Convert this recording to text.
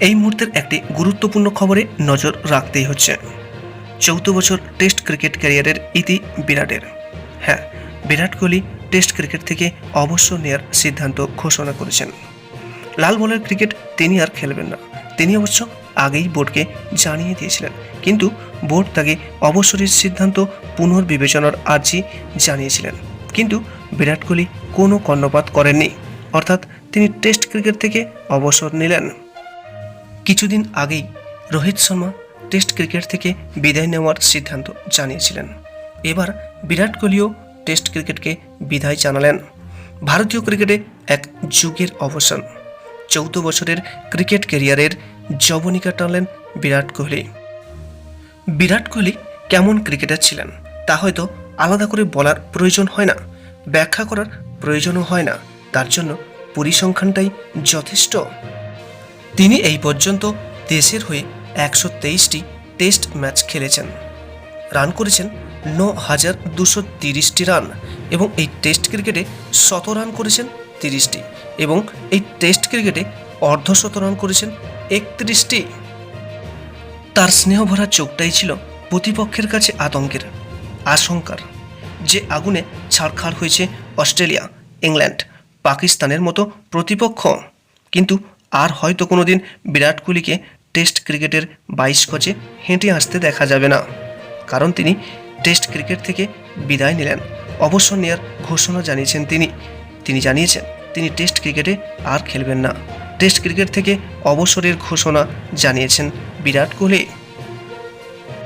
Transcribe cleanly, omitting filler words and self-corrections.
এই মুহূর্তের একটি গুরুত্বপূর্ণ খবরে নজর রাখতেই হচ্ছে। 14 বছর টেস্ট ক্রিকেট ক্যারিয়ারের ইতি বিরাটের। হ্যাঁ, বিরাট কোহলি টেস্ট ক্রিকেট থেকে অবসর নেওয়ার সিদ্ধান্ত ঘোষণা করেছেন। লাল বলের ক্রিকেট তিনি আর খেলবেন না। তিনি অবশ্য আগেই বোর্ডকে জানিয়ে দিয়েছিলেন, কিন্তু বোর্ড তাকে অবসরের সিদ্ধান্ত পুনর্বিবেচনার আর্জি জানিয়েছিলেন। কিন্তু বিরাট কোহলি কোনো কর্ণপাত করেননি, অর্থাৎ তিনি টেস্ট ক্রিকেট থেকে অবসর নিলেন। কিছুদিন আগেই রোহিত শর্মা টেস্ট ক্রিকেট থেকে বিদায় নেওয়ার সিদ্ধান্ত জানিয়েছিলেন। এবার বিরাট কোহলিও টেস্ট ক্রিকেটকে বিদায় জানালেন। ভারতীয় ক্রিকেটে এক যুগের অবসান। 14 বছরের ক্রিকেট ক্যারিয়ারের যবনিকা টানলেন বিরাট কোহলি। বিরাট কোহলি কেমন ক্রিকেটার ছিলেন তা হয়তো আলাদা করে বলার প্রয়োজন হয় না, ব্যাখ্যা করার প্রয়োজনও হয় না। তার জন্য পরিসংখ্যানটাই যথেষ্ট। তিনি এই পর্যন্ত দেশের হয়ে 123টি টেস্ট ম্যাচ খেলেছেন, রান করেছেন 9,230টি রান, এবং এই টেস্ট ক্রিকেটে শতরান করেছেন 30টি, এবং এই টেস্ট ক্রিকেটে অর্ধশতরান করেছেন 31টি। তার স্নেহভরা চোখটাই ছিল প্রতিপক্ষের কাছে আতঙ্কের, আশঙ্কার। যে আগুনে ছারখার হয়েছে অস্ট্রেলিয়া, ইংল্যান্ড, পাকিস্তানের মতো প্রতিপক্ষ। কিন্তু আর হয়তো কোনোদিন বিরাট কোহলিকে টেস্ট ক্রিকেটের 22 গজে হেঁটে আসতে দেখা যাবে না, কারণ তিনি টেস্ট ক্রিকেট থেকে বিদায় নিলেন। অবসর নেওয়ার ঘোষণা জানিয়েছেন তিনি জানিয়েছেন তিনি টেস্ট ক্রিকেটে আর খেলবেন না। টেস্ট ক্রিকেট থেকে অবসরের ঘোষণা জানিয়েছেন বিরাট কোহলি।